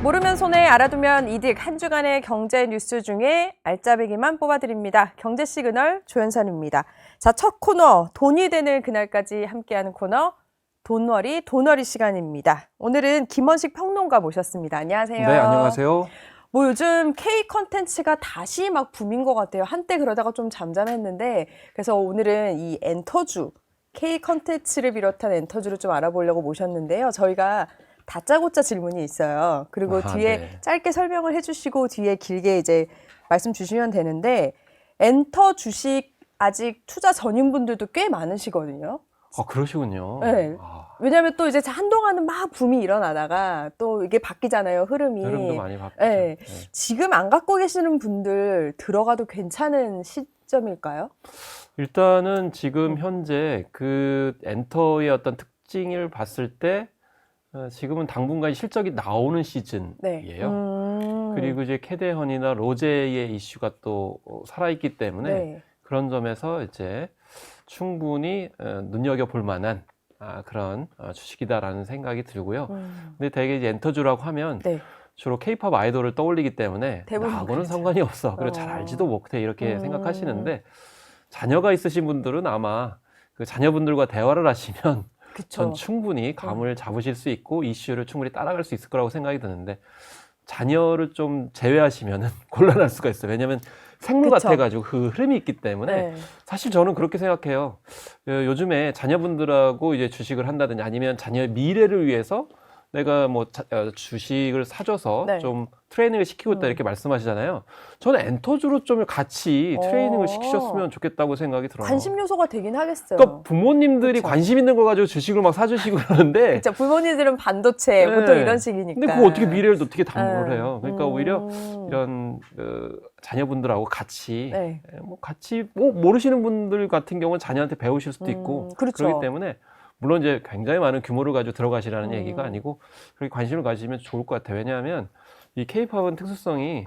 모르면 손해, 알아두면 이득. 한 주간의 경제 뉴스 중에 알짜배기만 뽑아드립니다. 경제 시그널 조연선입니다. 자, 첫 코너, 돈이 되는 그날까지 함께하는 코너, 돈벌이 시간입니다. 오늘은 김원식 평론가 모셨습니다. 안녕하세요. 네, 안녕하세요. 뭐 요즘 K 컨텐츠가 다시 막 붐인 것 같아요. 한때 그러다가 좀 잠잠했는데, 그래서 오늘은 이 엔터주, K 컨텐츠를 비롯한 엔터주를 좀 알아보려고 모셨는데요. 저희가 다짜고짜 질문이 있어요. 그리고 뒤에 네. 짧게 설명을 해주시고 뒤에 길게 이제 말씀 주시면 되는데, 엔터 주식 아직 투자 전인분들도 꽤 많으시거든요. 아, 그러시군요. 네. 왜냐하면 또 이제 한동안은 막 붐이 일어나다가 또 이게 바뀌잖아요, 흐름이. 흐름도 많이 바뀌죠. 네. 네. 지금 안 갖고 계시는 분들 들어가도 괜찮은 시점일까요? 일단은 지금 현재 그 엔터의 어떤 특징을 봤을 때 지금은 당분간 실적이 나오는 시즌이에요. 네. 그리고 이제 캐데헌이나 로제의 이슈가 또 살아있기 때문에 네. 그런 점에서 이제 충분히 눈여겨볼 만한 그런 주식이다라는 생각이 들고요. 근데 되게 이제 엔터주라고 하면 네. 주로 케이팝 아이돌을 떠올리기 때문에 대부분 나하고는 그렇죠. 상관이 없어. 그리고 잘 알지도 못해. 이렇게 생각하시는데 자녀가 있으신 분들은 아마 그 자녀분들과 대화를 하시면 그쵸. 전 충분히 감을 잡으실 수 있고 이슈를 충분히 따라갈 수 있을 거라고 생각이 드는데 자녀를 좀 제외하시면은 곤란할 수가 있어요. 왜냐하면 생물 그쵸. 같아가지고 그 흐름이 있기 때문에 네. 사실 저는 그렇게 생각해요. 요즘에 자녀분들하고 이제 주식을 한다든지 아니면 자녀의 미래를 위해서 내가 뭐 주식을 사줘서 네. 좀 트레이닝을 시키고 있다 이렇게 말씀하시잖아요. 저는 엔터주로 좀 같이 트레이닝을 시키셨으면 좋겠다고 생각이 들어요. 관심 요소가 되긴 하겠어요. 그러니까 부모님들이 그쵸. 관심 있는 걸 가지고 주식을 막 사주시고 그러는데 진짜 부모님들은 반도체 네. 보통 이런 식이니까. 근데 그거 어떻게 미래를 어떻게 담보를 해요? 그러니까 오히려 음. 이런 자녀분들하고 같이 네. 같이 모르시는 분들 같은 경우는 자녀한테 배우실 수도 있고 그렇죠. 그렇기 때문에 물론 이제 굉장히 많은 규모를 가지고 들어가시라는 얘기가 아니고 그렇게 관심을 가지면 좋을 것 같아요. 왜냐하면 이 K-팝은 특수성이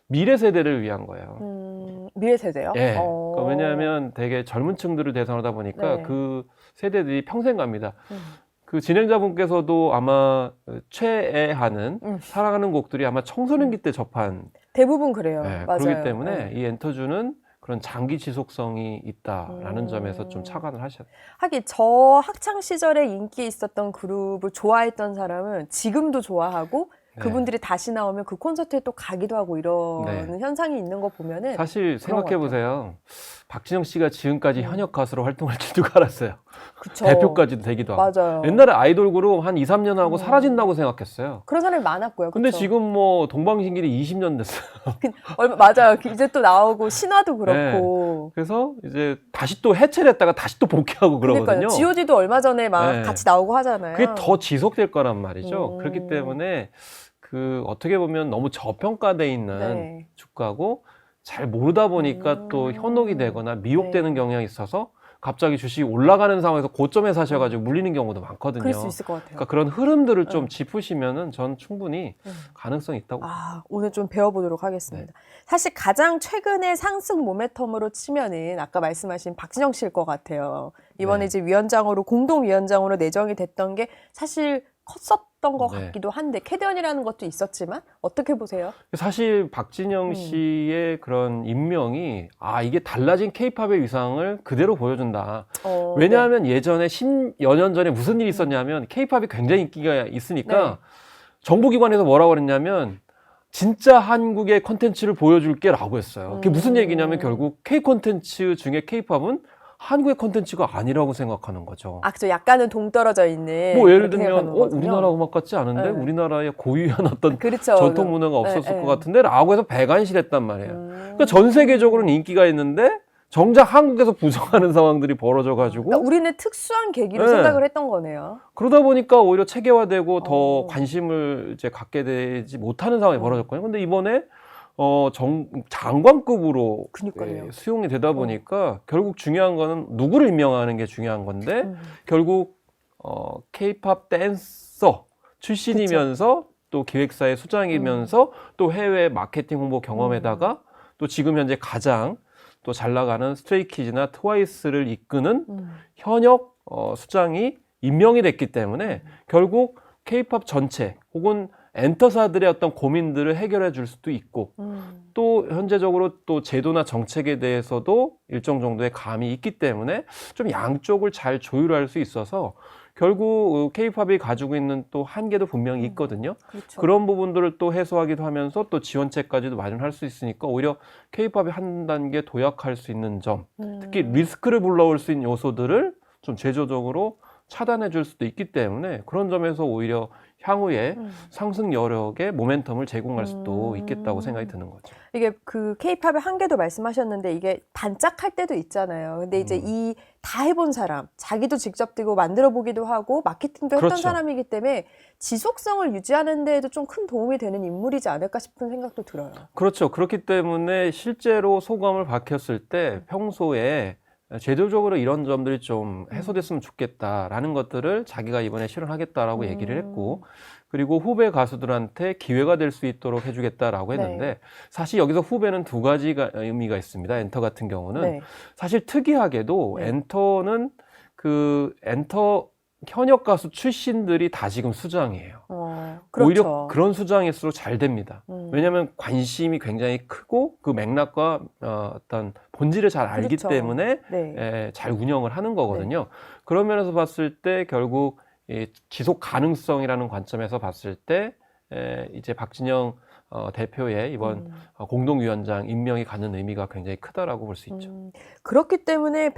미래 세대를 위한 거예요. 미래 세대요? 예. 그러니까 왜냐하면 되게 젊은 층들을 대상으로 하다 보니까 네. 그 세대들이 평생 갑니다. 그 진행자분께서도 아마 최애하는 사랑하는 곡들이 아마 청소년기 때 접한 대부분 그래요. 네, 맞아요. 그렇기 때문에 네. 이 엔터주는 그런 장기 지속성이 있다라는 점에서 좀 착안을 하셔야 돼요. 하긴 저 학창 시절에 인기 있었던 그룹을 좋아했던 사람은 지금도 좋아하고 네. 그분들이 다시 나오면 그 콘서트에 또 가기도 하고 이러는 현상이 있는 거 보면은 사실 그런 것 생각해 보세요. 박진영 씨가 지금까지 현역 가수로 활동할 줄 누가 알았어요. 그쵸. 대표까지도 되기도 하고. 맞아요. 옛날에 아이돌 그룹 한 2, 3년 하고 사라진다고 생각했어요. 그런 사람이 많았고요. 근데 그쵸? 지금 뭐 동방신기리 20년 됐어요. 맞아요. 이제 또 나오고 신화도 그렇고. 그래서 이제 다시 또 해체를 했다가 다시 또 복귀하고 그러거든요. 그러니까요. G.O.D도 얼마 전에 막 네. 같이 나오고 하잖아요. 그게 더 지속될 거란 말이죠. 그렇기 때문에 그 어떻게 보면 너무 저평가돼 있는 네. 주가고 잘 모르다 보니까 또 현혹이 되거나 미혹되는 네. 경향이 있어서 갑자기 주식이 올라가는 상황에서 고점에 사셔가지고 물리는 경우도 많거든요. 그럴 수 있을 것 같아요. 그러니까 그런 흐름들을 좀 짚으시면은 전 충분히 가능성이 있다고. 오늘 좀 배워보도록 하겠습니다. 사실 가장 최근에 상승 모멘텀으로 치면은 아까 말씀하신 박진영 씨일 것 같아요. 이번에 네. 이제 위원장으로 공동위원장으로 내정이 됐던 게 사실 컸었던 것 네. 같기도 한데 캐대언이라는 것도 있었지만 어떻게 보세요? 사실 박진영 씨의 그런 임명이 이게 달라진 케이팝의 위상을 그대로 보여준다. 왜냐하면 예전에 10여 년 전에 무슨 일이 있었냐면 케이팝이 굉장히 인기가 있으니까 네. 정부기관에서 뭐라고 그랬냐면 진짜 한국의 콘텐츠를 보여줄게 라고 했어요. 그게 무슨 얘기냐면 결국 K 콘텐츠 중에 케이팝은 한국의 콘텐츠가 아니라고 생각하는 거죠. 그죠. 약간은 동떨어져 있는. 뭐 예를 그렇게 들면 생각하는 거거든요. 우리나라 음악 같지 않은데 네. 우리나라에 고유한 어떤 그렇죠. 전통 문화가 없었을 네. 것 같은데 라고 해서 배관실했단 말이에요. 그러니까 전 세계적으로는 인기가 있는데 정작 한국에서 부정하는 상황들이 벌어져가지고 그러니까 우리는 특수한 계기로 네. 생각을 했던 거네요. 그러다 보니까 오히려 체계화되고 더 관심을 이제 갖게 되지 못하는 상황이 벌어졌거든요. 근데 이번에 장관급으로 그러니까요. 수용이 되다 보니까 결국 중요한 거는 누구를 임명하는 게 중요한 건데 결국 K-팝 댄서 출신이면서 또 기획사의 수장이면서 또 해외 마케팅 홍보 경험에다가 또 지금 현재 가장 또 잘 나가는 스트레이키즈나 트와이스를 이끄는 현역 수장이 임명이 됐기 때문에 결국 K-팝 전체 혹은 엔터사들의 어떤 고민들을 해결해 줄 수도 있고 또 현재적으로 또 제도나 정책에 대해서도 일정 정도의 감이 있기 때문에 좀 양쪽을 잘 조율할 수 있어서 결국 K-팝이 가지고 있는 또 한계도 분명히 있거든요. 그렇죠. 그런 부분들을 또 해소하기도 하면서 또 지원책까지도 마련할 수 있으니까 오히려 K-팝이 한 단계 도약할 수 있는 점, 특히 리스크를 불러올 수 있는 요소들을 좀 제조적으로 차단해 줄 수도 있기 때문에 그런 점에서 오히려 향후에 상승 여력의 모멘텀을 제공할 수도 있겠다고 생각이 드는 거죠. 이게 그 K-팝의 한계도 말씀하셨는데 이게 반짝할 때도 있잖아요. 근데 이제 이 다 해본 사람, 자기도 직접 들고 만들어 보기도 하고 마케팅도 했던 그렇죠. 사람이기 때문에 지속성을 유지하는 데에도 좀 큰 도움이 되는 인물이지 않을까 싶은 생각도 들어요. 그렇죠. 그렇기 때문에 실제로 소감을 밝혔을 때 평소에 제도적으로 이런 점들이 좀 해소됐으면 좋겠다라는 것들을 자기가 이번에 실현하겠다라고 얘기를 했고 그리고 후배 가수들한테 기회가 될 수 있도록 해주겠다라고 했는데 네. 사실 여기서 후배는 두 가지가 의미가 있습니다. 엔터 같은 경우는 네. 사실 특이하게도 네. 엔터는 그 엔터 현역 가수 출신들이 다 지금 수장이에요. 그렇죠. 오히려 그런 수장일수록 잘 됩니다. 왜냐하면 관심이 굉장히 크고 그 맥락과 어떤 본질을 잘 알기 그렇죠. 때문에 네. 잘 운영을 하는 거거든요. 그런 면에서 봤을 때 결국 이 지속 가능성이라는 관점에서 봤을 때 이제 박진영 대표의 이번 공동위원장 임명이 갖는 의미가 굉장히 크다라고 볼 수 있죠. 그렇기 때문에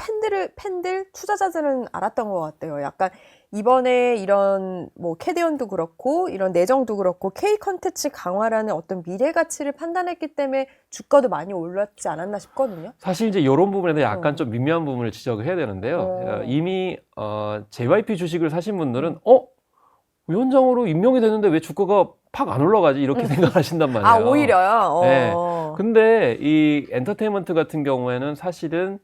팬들, 투자자들은 알았던 것 같아요. 약간 이번에 이런 뭐 캐대언도 그렇고 이런 내정도 그렇고 K 컨텐츠 강화라는 어떤 미래 가치를 판단했기 때문에 주가도 많이 올랐지 않았나 싶거든요. 사실 이제 이런 부분에서 약간 좀 미묘한 부분을 지적을 해야 되는데요. 이미 JYP 주식을 사신 분들은 위원장으로 임명이 됐는데 왜 주가가 팍 안 올라가지? 이렇게 생각하신단 말이에요. 아, 오히려요? 네. 근데 이 엔터테인먼트 같은 경우에는 사실은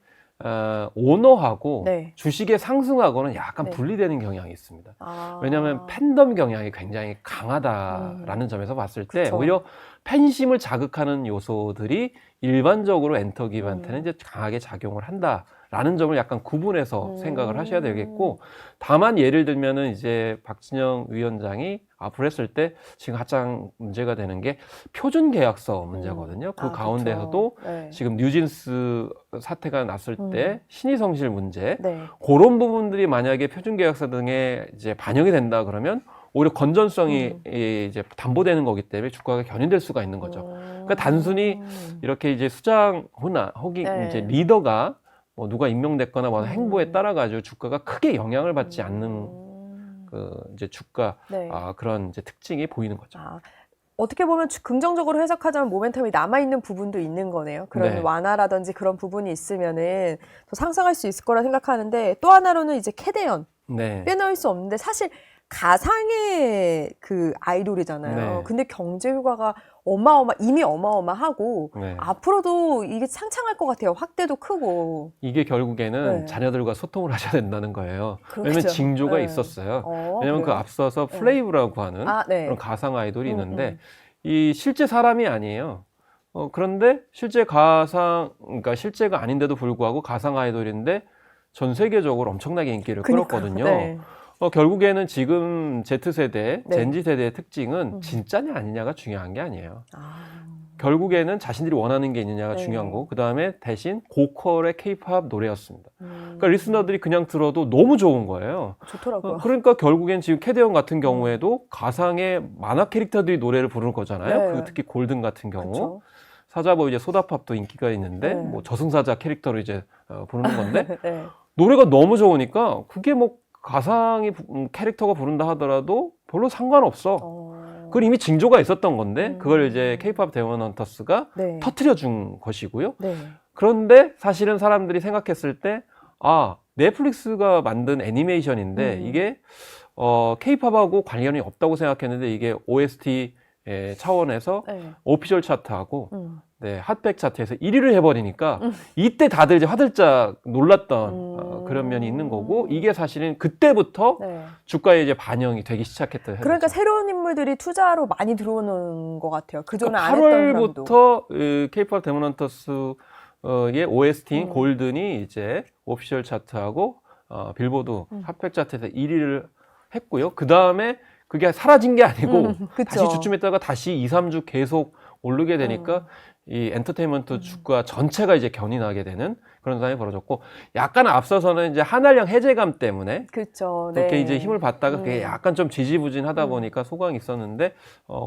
오너하고 네. 주식의 상승하고는 약간 네. 분리되는 경향이 있습니다. 아. 왜냐하면 팬덤 경향이 굉장히 강하다라는 점에서 봤을 때 그쵸. 오히려 팬심을 자극하는 요소들이 일반적으로 엔터 기반한테는 이제 강하게 작용을 한다라는 점을 약간 구분해서 생각을 하셔야 되겠고 다만 예를 들면은 이제 박진영 위원장이 앞으로 했을 때 지금 가장 문제가 되는 게 표준 계약서 문제거든요. 그 가운데서도 그쵸. 네. 지금 뉴진스 사태가 났을 때 신의 성실 문제 네. 그런 부분들이 만약에 표준 계약서 등에 이제 반영이 된다 그러면 오히려 건전성이 이제 담보되는 거기 때문에 주가가 견인될 수가 있는 거죠. 그러니까 단순히 이렇게 이제 수장 혹은 네. 이제 리더가 뭐 누가 임명됐거나 뭐 행보에 따라 가지고 주가가 크게 영향을 받지 않는 그 이제 주가 네. 그런 이제 특징이 보이는 거죠. 어떻게 보면 긍정적으로 해석하자면 모멘텀이 남아있는 부분도 있는 거네요. 그런 네. 완화라든지 그런 부분이 있으면은 더 상승할 수 있을 거라 생각하는데 또 하나로는 이제 캐대언 네. 빼놓을 수 없는데 사실 가상의 그 아이돌이잖아요. 네. 근데 경제 효과가 이미 어마어마하고 네. 앞으로도 이게 창창할 것 같아요. 확대도 크고. 이게 결국에는 네. 자녀들과 소통을 하셔야 된다는 거예요. 그렇죠. 왜냐면 징조가 네. 있었어요. 왜냐면 그 그래요? 앞서서 플레이브라고 하는 네. 그런 가상 아이돌이 있는데 이 실제 사람이 아니에요. 그런데 그러니까 실제가 아닌데도 불구하고 가상 아이돌인데 전 세계적으로 엄청나게 인기를 끌었거든요. 네. 결국에는 지금 Z세대, 네. 젠지 세대의 특징은 진짜냐 아니냐가 중요한 게 아니에요. 아, 결국에는 자신들이 원하는 게 있느냐가 네. 중요한 거고 그 다음에 대신 고퀄의 케이팝 노래였습니다. 그러니까 리스너들이 그냥 들어도 너무 좋은 거예요. 좋더라고요. 그러니까 결국엔 지금 캐대언 같은 경우에도 가상의 만화 캐릭터들이 노래를 부르는 거잖아요. 네. 특히 골든 같은 경우. 그쵸. 사자보 이제 소다팝도 인기가 있는데 네. 뭐 저승사자 캐릭터로 이제 부르는 건데 네. 노래가 너무 좋으니까 그게 뭐 가상의 캐릭터가 부른다 하더라도 별로 상관없어. 그건 이미 징조가 있었던 건데 그걸 이제 K-팝 데몬 헌터스가 네. 터트려 준 것이고요. 네. 그런데 사실은 사람들이 생각했을 때 넷플릭스가 만든 애니메이션인데 이게 K-팝하고 관련이 없다고 생각했는데 이게 OST 차원에서 네. 오피셜 차트하고 핫백 차트에서 1위를 해버리니까 이때 다들 이제 화들짝 놀랐던 그런 면이 있는 거고 이게 사실은 그때부터 네. 주가에 이제 반영이 되기 시작했던 그러니까 해죠. 새로운 인물들이 투자로 많이 들어오는 것 같아요. 그전에 그러니까 안 했던 사람도. 8월부터 K-팝 데몬 헌터스의 OST인 골든이 이제 오피셜 차트하고 빌보드 핫백 차트에서 1위를 했고요. 그 다음에 그게 사라진 게 아니고 그쵸. 다시 주춤했다가 다시 2, 3주 계속 오르게 되니까 이 엔터테인먼트 주가 전체가 이제 견인하게 되는 그런 상황이 벌어졌고, 약간 앞서서는 이제 한알령 해제감 때문에 그렇죠. 그렇게 이제 힘을 받다가 그게 약간 좀 지지부진하다 음. 보니까 소강이 있었는데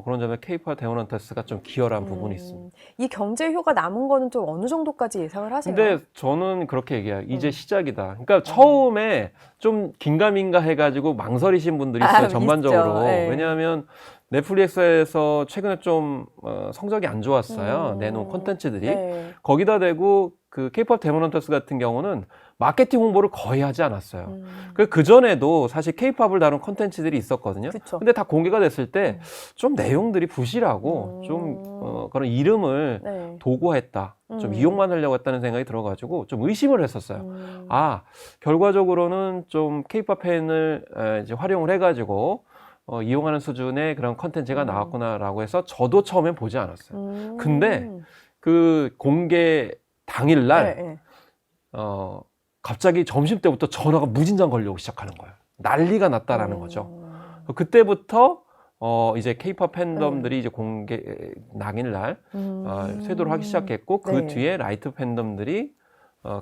그런 점에 K-팝 데모넌터스가 좀 기여한 부분이 있습니다. 이 경제 효과 남은 거는 좀 어느 정도까지 예상을 하세요? 근데 저는 그렇게 얘기해요. 이제 시작이다. 그러니까 처음에 좀 긴가민가 해가지고 망설이신 분들이 있어요. 전반적으로. 있죠. 네. 왜냐하면 넷플릭스에서 최근에 좀 성적이 안 좋았어요. 내놓은 콘텐츠들이. 네. 거기다 대고 그 K-팝 데모넌터스 같은 경우는 마케팅 홍보를 거의 하지 않았어요. 그 전에도 사실 K-팝을 다룬 콘텐츠들이 있었거든요. 그쵸. 근데 다 공개가 됐을 때 좀 내용들이 부실하고 좀 그런 이름을 네. 도구화했다. 좀 이용만 하려고 했다는 생각이 들어가지고 좀 의심을 했었어요. 아, 결과적으로는 좀 K-팝 팬을 이제 활용을 해가지고 이용하는 수준의 그런 컨텐츠가 나왔구나라고 해서 저도 처음엔 보지 않았어요. 근데 그 공개 당일날 네, 네. 갑자기 점심때부터 전화가 무진장 걸려오기 시작하는 거예요. 난리가 났다라는 거죠. 그때부터 이제 K-팝 팬덤들이 이제 공개 당일날 쇄도를 하기 시작했고, 그 네. 뒤에 라이트 팬덤들이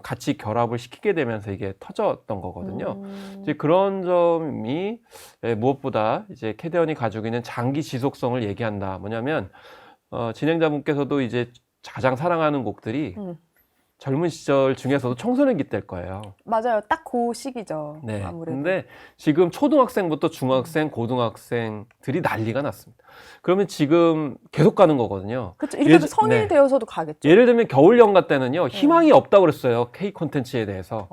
같이 결합을 시키게 되면서 이게 터졌던 거거든요. 이제 그런 점이 무엇보다 이제 캐대언이 가지고 있는 장기 지속성을 얘기한다. 뭐냐면 진행자분께서도 이제 가장 사랑하는 곡들이 젊은 시절 중에서도 청소년기 때일 거예요. 맞아요. 딱 그 시기죠. 네. 아무래도. 근데 지금 초등학생부터 중학생, 고등학생들이 난리가 났습니다. 그러면 지금 계속 가는 거거든요. 그렇죠. 이렇게 예전- 성인이 네. 되어서도 가겠죠. 예를 들면 겨울연가 때는요, 희망이 없다고 그랬어요. K 콘텐츠에 대해서.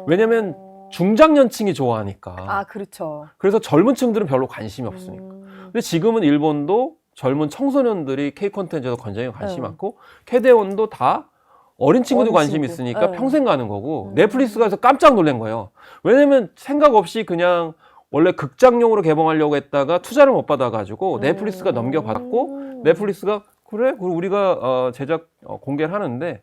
왜냐면 중장년층이 좋아하니까. 아, 그렇죠. 그래서 젊은 층들은 별로 관심이 없으니까. 근데 지금은 일본도 젊은 청소년들이 K 콘텐츠에도 굉장히 관심이 많고, 캐대원도 다 어린 친구들 어린 관심이 친구. 있으니까 네. 평생 가는 거고, 넷플릭스 가서 깜짝 놀란 거예요. 왜냐면 생각 없이 그냥 원래 극장용으로 개봉하려고 했다가 투자를 못 받아가지고 넷플릭스가 넘겨받았고, 넷플릭스가 그래? 그럼 우리가 제작 공개를 하는데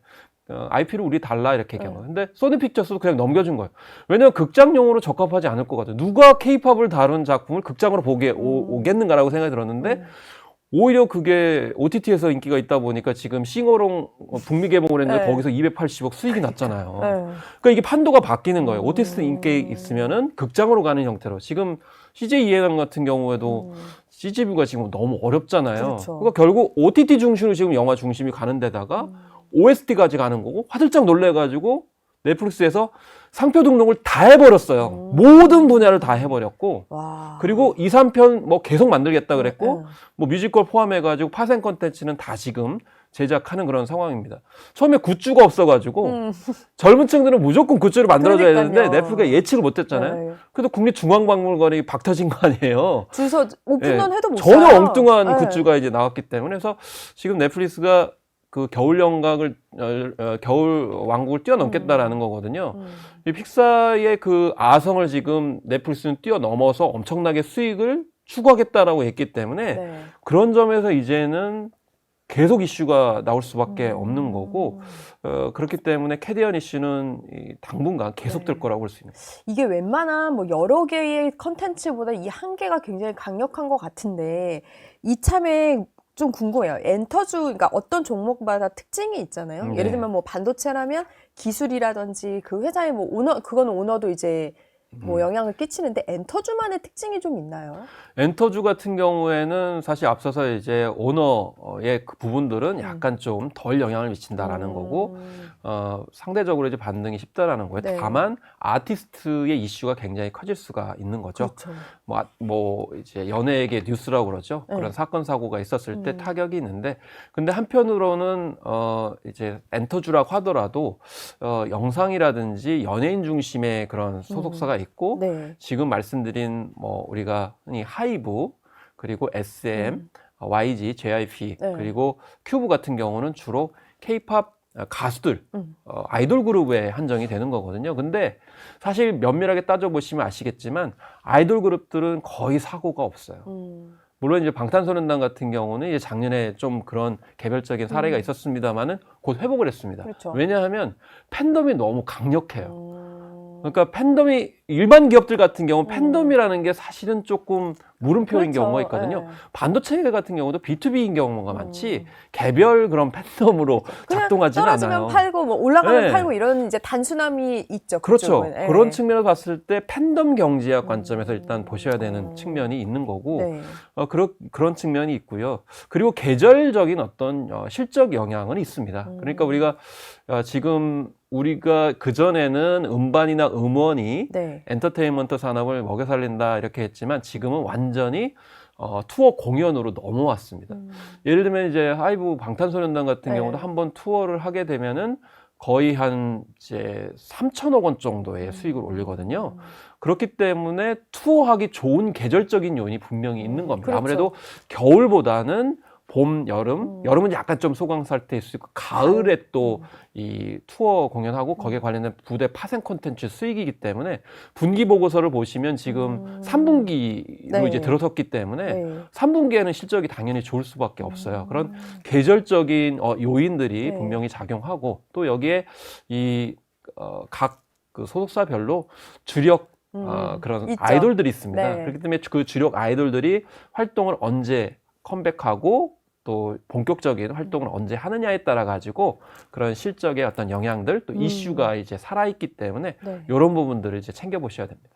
IP를 우리 달라 이렇게 얘기한 거예요. 근데 소니픽처스도 그냥 넘겨준 거예요. 왜냐면 극장용으로 적합하지 않을 것 같아요. 누가 K-팝을 다룬 작품을 극장으로 보게 오겠는가라고 생각이 들었는데, 오히려 그게 OTT에서 인기가 있다 보니까 지금 싱어롱 북미 개봉을 했는데 네. 거기서 280억 수익이 났잖아요. 네. 그러니까 이게 판도가 바뀌는 거예요. OTT 인기 있으면은 극장으로 가는 형태로. 지금 CJ 이해관 같은 경우에도 CGV가 지금 너무 어렵잖아요. 그렇죠. 그러니까 결국 OTT 중심으로 지금 영화 중심이 가는 데다가 OST까지 가는 거고, 화들짝 놀래가지고 넷플릭스에서 상표 등록을 다 해버렸어요. 모든 분야를 다 해버렸고, 와. 그리고 2, 3편 뭐 계속 만들겠다 그랬고, 네. 뭐 뮤지컬 포함해가지고 파생 컨텐츠는 다 지금 제작하는 그런 상황입니다. 처음에 굿즈가 없어가지고 젊은 층들은 무조건 굿즈를 만들어줘야 그러니까요. 되는데 넷플릭스가 예측을 못했잖아요. 네. 그래도 국립중앙박물관이 박 터진 거 아니에요. 줄서 오픈런 예, 해도 못 전혀 사요. 엉뚱한 네. 굿즈가 이제 나왔기 때문에, 그래서 지금 넷플릭스가 그 겨울 연각을 겨울 왕국을 뛰어넘겠다라는 거거든요. 이 픽사의 그 아성을 지금 넷플릭스는 뛰어넘어서 엄청나게 수익을 추구하겠다라고 했기 때문에 네. 그런 점에서 이제는 계속 이슈가 나올 수밖에 없는 거고, 그렇기 때문에 캐디언 이슈는 당분간 계속될 거라고 볼 수 있는 거예요. 이게 웬만한 뭐 여러 개의 컨텐츠보다 이 한 개가 굉장히 강력한 것 같은데, 이참에 좀 궁금해요. 엔터주, 그러니까 어떤 종목마다 특징이 있잖아요. 네. 예를 들면 뭐 반도체라면 기술이라든지 그 회사의 뭐 오너, 그거는 오너도 이제 뭐 영향을 끼치는데, 엔터주만의 특징이 좀 있나요? 엔터주 같은 경우에는 사실 앞서서 이제 오너의 그 부분들은 약간 좀 덜 영향을 미친다라는 거고, 상대적으로 이제 반등이 쉽다라는 거예요. 네. 다만 아티스트의 이슈가 굉장히 커질 수가 있는 거죠. 그렇죠. 뭐 이제 연예계 뉴스라고 그러죠. 네. 그런 사건 사고가 있었을 때 타격이 있는데, 근데 한편으로는 이제 엔터주라고 하더라도 영상이라든지 연예인 중심의 그런 소속사가 있고, 네. 지금 말씀드린 뭐 우리가 흔히 하이브, 그리고 SM, YG, JYP, 네. 그리고 큐브 같은 경우는 주로 K-팝 가수들, 아이돌 그룹에 한정이 되는 거거든요. 근데 사실 면밀하게 따져보시면 아시겠지만 아이돌 그룹들은 거의 사고가 없어요. 물론 이제 방탄소년단 같은 경우는 이제 작년에 좀 그런 개별적인 사례가 있었습니다만은 곧 회복을 했습니다. 그렇죠. 왜냐하면 팬덤이 너무 강력해요. 그러니까 팬덤이 일반 기업들 같은 경우는 팬덤이라는 게 사실은 조금 물음표인 그렇죠. 경우가 있거든요. 네. 반도체 같은 경우도 B2B인 경우가 많지 개별 그런 팬덤으로 그냥 작동하지는 떨어지면 않아요. 팔고 뭐 올라가면 네. 팔고 이런 이제 단순함이 있죠. 그렇죠. 그쪽은. 예. 그런 측면에서 봤을 때 팬덤 경제학 관점에서 일단 보셔야 되는 측면이 있는 거고 네. 그런 측면이 있고요. 그리고 계절적인 어떤 실적 영향은 있습니다. 그러니까 우리가 지금 우리가 그전에는 음반이나 음원이 네. 엔터테인먼트 산업을 먹여 살린다 이렇게 했지만 지금은 완전히 투어 공연으로 넘어왔습니다. 예를 들면 이제 하이브 방탄소년단 같은 네. 경우도 한번 투어를 하게 되면은 거의 한 이제 3천억 원 정도의 수익을 올리거든요. 그렇기 때문에 투어하기 좋은 계절적인 요인이 분명히 있는 겁니다. 그렇죠. 아무래도 겨울보다는 봄, 여름은 약간 좀 소강 상태일 수 있고 가을에 또 이 투어 공연하고 거기에 관련된 부대 파생 콘텐츠 수익이기 때문에 분기 보고서를 보시면 지금 3분기로 네. 이제 들어섰기 때문에 네. 3분기에는 실적이 당연히 좋을 수밖에 없어요. 그런 계절적인 요인들이 네. 분명히 작용하고 또 여기에 이 각 그 소속사별로 주력 그런 있죠. 아이돌들이 있습니다. 네. 그렇기 때문에 그 주력 아이돌들이 활동을 언제 컴백하고 또 본격적인 활동을 언제 하느냐에 따라 가지고 그런 실적의 어떤 영향들 또 이슈가 이제 살아있기 때문에 네. 이런 부분들을 이제 챙겨보셔야 됩니다.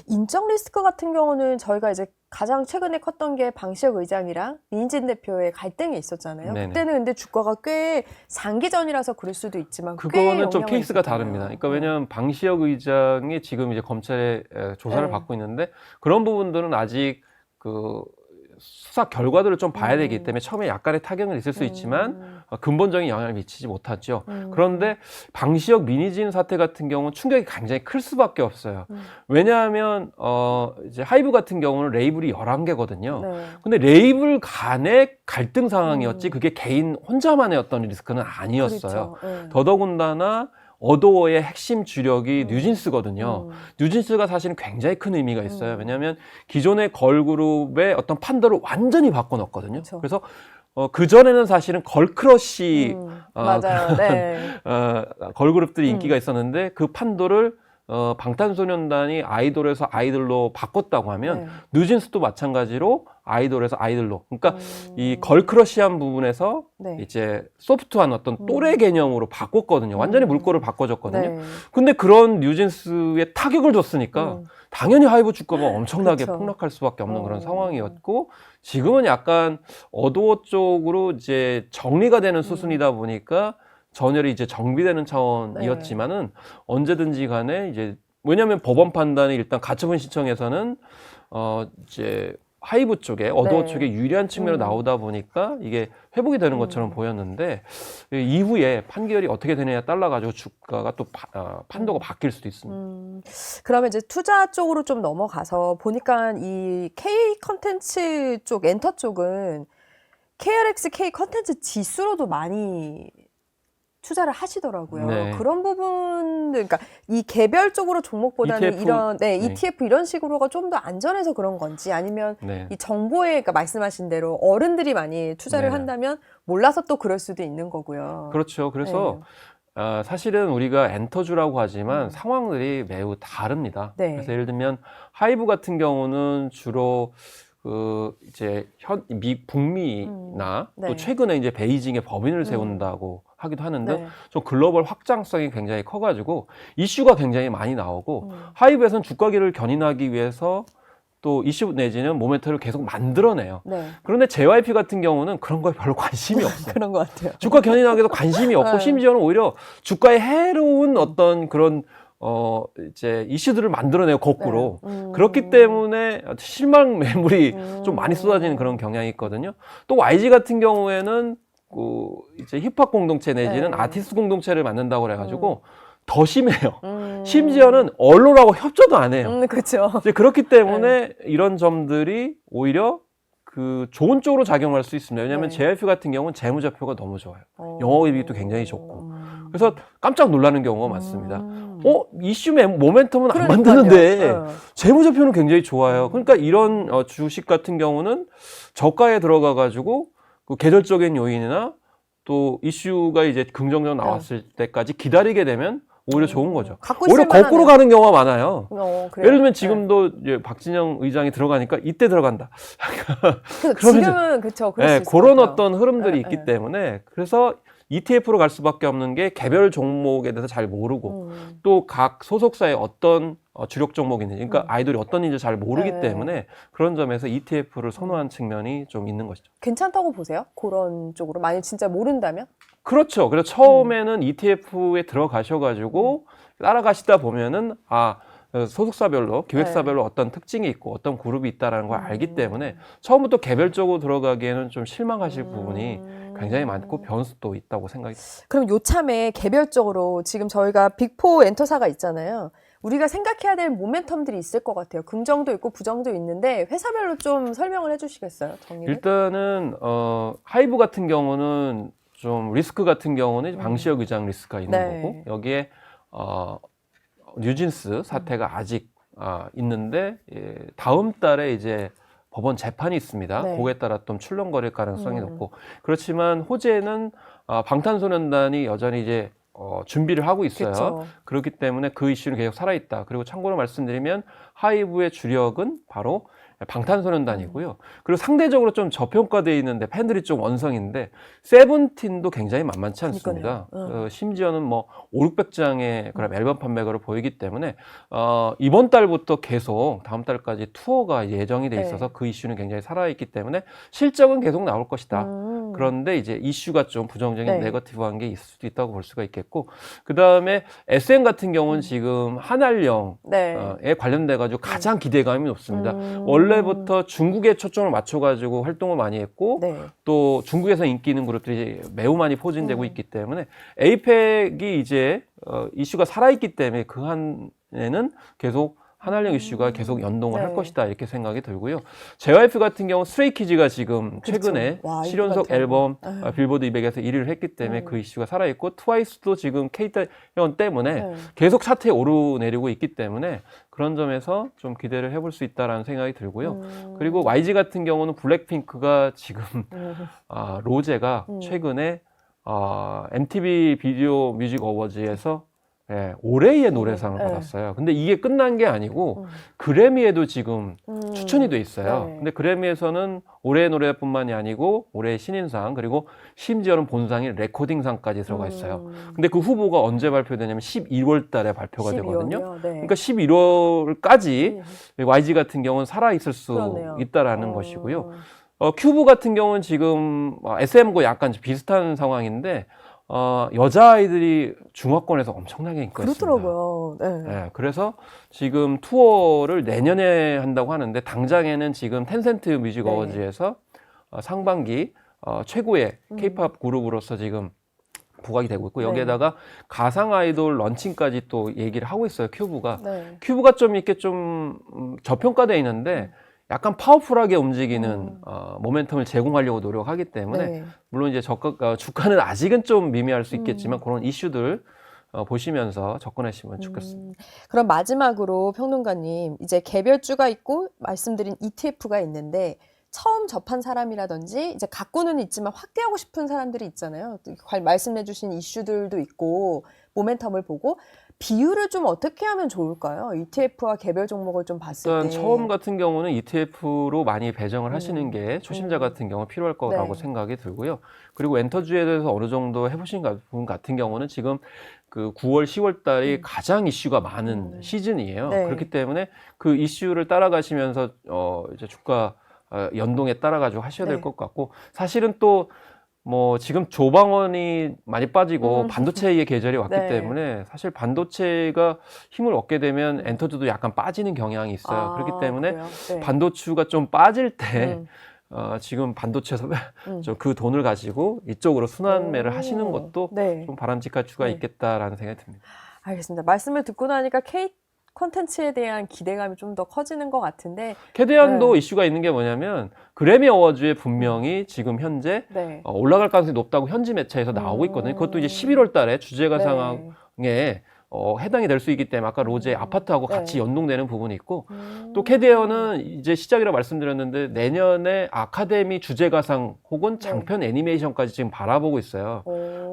인적 리스크 같은 경우는 저희가 이제 가장 최근에 컸던 게 방시혁 의장이랑 민진 대표의 갈등이 있었잖아요. 네네. 그때는 근데 주가가 꽤 장기전이라서 그럴 수도 있지만 꽤 그거는 좀 영향은 케이스가 있었잖아요. 다릅니다. 그러니까 왜냐하면 방시혁 의장이 지금 이제 검찰에 조사를 네. 받고 있는데 그런 부분들은 아직 그 수사 결과들을 좀 봐야 되기 때문에 처음에 약간의 타격은 있을 수 있지만 근본적인 영향을 미치지 못하죠. 그런데 방시혁 민희진 사태 같은 경우는 충격이 굉장히 클 수밖에 없어요. 왜냐하면 이제 하이브 같은 경우는 레이블이 11개거든요. 네. 근데 레이블 간의 갈등 상황이었지 그게 개인 혼자만의 어떤 리스크는 아니었어요. 그렇죠. 네. 더더군다나 어도어의 핵심 주력이 뉴진스거든요. 뉴진스가 사실은 굉장히 큰 의미가 있어요. 왜냐하면 기존의 걸그룹의 어떤 판도를 완전히 바꿔놓았거든요. 그렇죠. 그래서 그전에는 사실은 걸크러쉬 맞아요. 네. 걸그룹들이 인기가 있었는데 그 판도를 방탄소년단이 아이돌에서 아이돌로 바꿨다고 하면 네. 뉴진스도 마찬가지로 아이돌에서 아이돌로 그러니까 이 걸크러쉬한 부분에서 네. 이제 소프트한 어떤 또래 개념으로 바꿨거든요. 완전히 물꼬를 바꿔줬거든요. 네. 근데 그런 뉴진스에 타격을 줬으니까 당연히 하이브 주가가 엄청나게 그렇죠. 폭락할 수밖에 없는 그런 상황이었고 지금은 약간 어도어 쪽으로 이제 정리가 되는 수순이다 보니까 전열이 이제 정비되는 차원이었지만은 언제든지 간에 이제 왜냐하면 법원 판단이 일단 가처분 신청에서는 이제 하이브 쪽에 어도어 네. 쪽에 유리한 측면으로 나오다 보니까 이게 회복이 되는 것처럼 보였는데 이후에 판결이 어떻게 되느냐에 따라 가지고 주가가 또 판도가 바뀔 수도 있습니다. 그러면 이제 투자 쪽으로 좀 넘어가서 보니까 이 K 컨텐츠 쪽 엔터 쪽은 KRX K 컨텐츠 지수로도 많이 투자를 하시더라고요. 네. 그런 부분들, 그러니까 이 개별적으로 종목보다는 ETF, 이런 네. ETF 이런 식으로가 좀 더 안전해서 그런 건지 아니면 네. 이 정보에 그러니까 말씀하신 대로 어른들이 많이 투자를 네. 한다면 몰라서 또 그럴 수도 있는 거고요. 그렇죠. 그래서 사실은 우리가 엔터주라고 하지만 상황들이 매우 다릅니다. 네. 그래서 예를 들면 하이브 같은 경우는 주로 이제 북미나 네. 또 최근에 이제 베이징에 법인을 세운다고 하기도 하는데 네. 좀 글로벌 확장성이 굉장히 커가지고 이슈가 굉장히 많이 나오고 하이브에서는 주가기를 견인하기 위해서 또 이슈 내지는 모멘텀을 계속 만들어내요. 네. 그런데 JYP 같은 경우는 그런 거에 별로 관심이 없어요. 그런 것 같아요. 주가 견인하기도 관심이 없고 네. 심지어는 오히려 주가에 해로운 어떤 그런 이제 이슈들을 만들어내요 거꾸로. 그렇기 때문에 실망 매물이 좀 많이 쏟아지는 그런 경향이 있거든요. 또 YG 같은 경우에는 이제 힙합 공동체 내지는 네. 아티스트 공동체를 만든다고 그래가지고 더 심해요. 심지어는 언론하고 협조도 안 해요. 그렇죠. 이제 그렇기 때문에 이런 점들이 오히려 그 좋은 쪽으로 작용할 수 있습니다. 왜냐하면 네. JYP 같은 경우는 재무제표가 너무 좋아요. 영업이익도 굉장히 좋고. 그래서 깜짝 놀라는 경우가 많습니다. 이슈 모멘텀은 안 그러니까요. 만드는데 재무제표는 굉장히 좋아요. 그러니까 이런 주식 같은 경우는 저가에 들어가 가지고 그 계절적인 요인이나 또 이슈가 이제 긍정적으로 나왔을 때까지 기다리게 되면 오히려 좋은 거죠. 갖고 오히려 있을 만하네요. 거꾸로 가는 경우가 많아요. 그래요? 예를 들면 지금도 이제 박진영 의장이 들어가니까 이때 들어간다. 그래서 지금은 그렇죠. 네, 그런 어떤 흐름들이 있기 때문에 그래서 ETF로 갈 수밖에 없는 게 개별 종목에 대해서 잘 모르고 또 각 소속사의 어떤 주력 종목이 있는지 그러니까 아이돌이 어떤 인지 잘 모르기 때문에 그런 점에서 ETF를 선호한 측면이 좀 있는 것이죠. 괜찮다고 보세요? 그런 쪽으로 만약 진짜 모른다면? 그렇죠. 그래서 처음에는 ETF에 들어가셔가지고 따라가시다 보면은 소속사별로 기획사별로 어떤 특징이 있고 어떤 그룹이 있다라는 걸 알기 때문에 처음부터 개별적으로 들어가기에는 좀 실망하실 부분이 굉장히 많고 변수도 있다고 생각이 듭니다. 그럼 요참에 개별적으로 지금 저희가 빅4 엔터사가 있잖아요. 우리가 생각해야 될 모멘텀들이 있을 것 같아요. 긍정도 있고 부정도 있는데 회사별로 좀 설명을 해주시겠어요? 정리를? 일단은 하이브 같은 경우는 좀 리스크 같은 경우는 방시혁 의장 리스크가 있는 거고 여기에 뉴진스 사태가 아직 있는데 다음 달에 이제 법원 재판이 있습니다. 그거에 따라 좀 출렁거릴 가능성이 높고 그렇지만 호재는 방탄소년단이 여전히 이제 준비를 하고 있어요. 그쵸. 그렇기 때문에 그 이슈는 계속 살아있다. 그리고 참고로 말씀드리면 하이브의 주력은 바로 방탄소년단이고요. 그리고 상대적으로 좀 저평가되어 있는데 팬들이 좀 원성인데 세븐틴도 굉장히 만만치 않습니다. 심지어는 뭐 5,600장의 그런 앨범 판매가를 보이기 때문에 이번 달부터 계속 다음 달까지 투어가 예정이 돼 있어서 그 이슈는 굉장히 살아있기 때문에 실적은 계속 나올 것이다. 그런데 이제 이슈가 좀 부정적인 네거티브한 게 있을 수도 있다고 볼 수가 있겠고 그 다음에 SM 같은 경우는 지금 한알령에 관련돼 가지고 가장 기대감이 높습니다. 원래부터 중국에 초점을 맞춰가지고 활동을 많이 했고 또 중국에서 인기 있는 그룹들이 매우 많이 포진되고 있기 때문에 에이펙이 이제 이슈가 살아있기 때문에 그 한에는 계속 한알령 이슈가 계속 연동을 할 것이다 이렇게 생각이 들고요. JYP 같은 경우 스트레이키즈가 지금 최근에 실연속 앨범 빌보드 200에서 1위를 했기 때문에 그 이슈가 살아있고 트와이스도 지금 K-연 때문에 계속 차트에 오르내리고 있기 때문에 그런 점에서 좀 기대를 해볼 수 있다라는 생각이 들고요. 그리고 YG 같은 경우는 블랙핑크가 지금 로제가 최근에 MTV 비디오 뮤직 어워즈에서 올해의 노래상을 받았어요. 근데 이게 끝난 게 아니고 그래미에도 지금 추천이 돼 있어요. 근데 그래미에서는 올해의 노래뿐만이 아니고 올해의 신인상 그리고 심지어는 본상인 레코딩상까지 들어가 있어요. 근데 그 후보가 언제 발표되냐면 11월 달에 발표가 되거든요. 그러니까 11월까지 YG 같은 경우는 살아있을 수 있다라는 것이고요. 큐브 같은 경우는 지금 SM과 약간 비슷한 상황인데 여자아이들이 중화권에서 엄청나게 인기가 그렇더라고요. 있습니다. 그래서 지금 투어를 내년에 한다고 하는데 당장에는 지금 텐센트 뮤직 어워즈에서 상반기 최고의 K-팝 그룹으로서 지금 부각이 되고 있고 여기에다가 가상 아이돌 런칭까지 또 얘기를 하고 있어요. 큐브가. 큐브가 좀 이렇게 좀 저평가되어 있는데 약간 파워풀하게 움직이는 모멘텀을 제공하려고 노력하기 때문에 물론 이제 주가는 아직은 좀 미미할 수 있겠지만 그런 이슈들 보시면서 접근하시면 좋겠습니다. 그럼 마지막으로 평론가님 이제 개별주가 있고 말씀드린 ETF가 있는데 처음 접한 사람이라든지 이제 갖고는 있지만 확대하고 싶은 사람들이 있잖아요. 말씀해주신 이슈들도 있고 모멘텀을 보고 비율을 좀 어떻게 하면 좋을까요? ETF와 개별 종목을 좀 봤을 때. 일단 처음 같은 경우는 ETF로 많이 배정을 하시는 게 초심자 같은 경우 필요할 거라고 생각이 들고요. 그리고 엔터주에 대해서 어느 정도 해보신 분 같은 경우는 지금 그 9월, 10월 달이 가장 이슈가 많은 시즌이에요. 그렇기 때문에 그 이슈를 따라가시면서 이제 주가 연동에 따라가지고 하셔야 될 것 같고 사실은 또 뭐 지금 조방원이 많이 빠지고 반도체의 계절이 왔기 때문에 사실 반도체가 힘을 얻게 되면 엔터주도 약간 빠지는 경향이 있어요. 그렇기 때문에 반도체가 좀 빠질 때 지금 반도체에서 좀 그 돈을 가지고 이쪽으로 순환매를 하시는 것도 좀 바람직할 수가 있겠다라는 생각이 듭니다. 알겠습니다. 말씀을 듣고 나니까 K 콘텐츠에 대한 기대감이 좀 더 커지는 것 같은데 캐대안도 이슈가 있는 게 뭐냐면 그래미 어워즈에 분명히 지금 현재 올라갈 가능성이 높다고 현지 매체에서 나오고 있거든요. 그것도 이제 11월 달에 주제가상에 해당이 될 수 있기 때문에 아까 로제 아파트하고 같이 연동되는 부분이 있고 또 캐디언은 이제 시작이라고 말씀드렸는데 내년에 아카데미 주제가상 혹은 장편 애니메이션까지 지금 바라보고 있어요.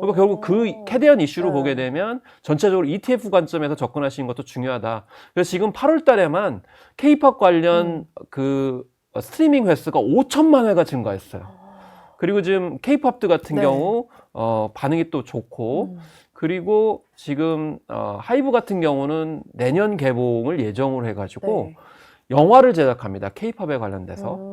그러니까 결국 그 캐대한 이슈로 네. 보게 되면 전체적으로 ETF 관점에서 접근하시는 것도 중요하다. 그래서 지금 8월 달에만 K-팝 관련 그 스트리밍 횟수가 5천만 회가 증가했어요. 그리고 지금 K-팝드 같은 네. 경우 반응이 또 좋고 그리고 지금 하이브 같은 경우는 내년 개봉을 예정으로 해가지고 네. 영화를 제작합니다. K-팝에 관련돼서.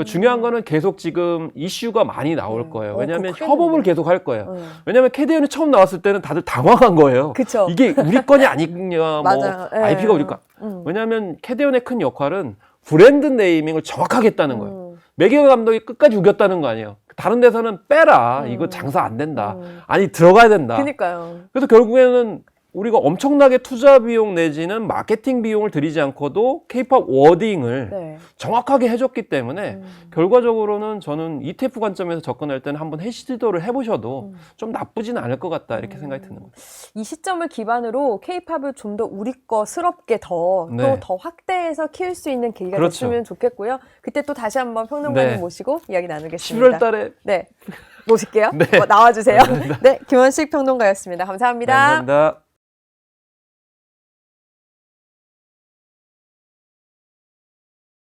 중요한 거는 계속 지금 이슈가 많이 나올 네. 거예요. 그거 왜냐하면 크겠는데. 협업을 계속 할 거예요. 왜냐하면 캐대언이 처음 나왔을 때는 다들 당황한 거예요. 그쵸. 이게 우리 건이 아니냐, 뭐 맞아요. 예. IP가 우리 거. 왜냐하면 캐대언의 큰 역할은 브랜드 네이밍을 정확하게 했다는 거예요. 매기가 감독이 끝까지 우겼다는 거 아니에요. 다른 데서는 빼라. 이거 장사 안 된다. 아니 들어가야 된다. 그니까요. 그래서 결국에는 우리가 엄청나게 투자 비용 내지는 마케팅 비용을 들이지 않고도 K-팝 워딩을 네. 정확하게 해줬기 때문에 결과적으로는 저는 ETF 관점에서 접근할 때는 한번 시도를 해보셔도 좀 나쁘지는 않을 것 같다 이렇게 생각이 드는 거죠. 이 시점을 기반으로 K-팝을 좀 더 우리 거스럽게 또 네. 더 확대해서 키울 수 있는 계기가 그렇죠. 됐으면 좋겠고요. 그때 또 다시 한번 평론가님 네. 모시고 이야기 나누겠습니다. 11월 달에 네. 모실게요. 네. 나와주세요. 네. 김원식 평론가였습니다. 감사합니다. 감사합니다.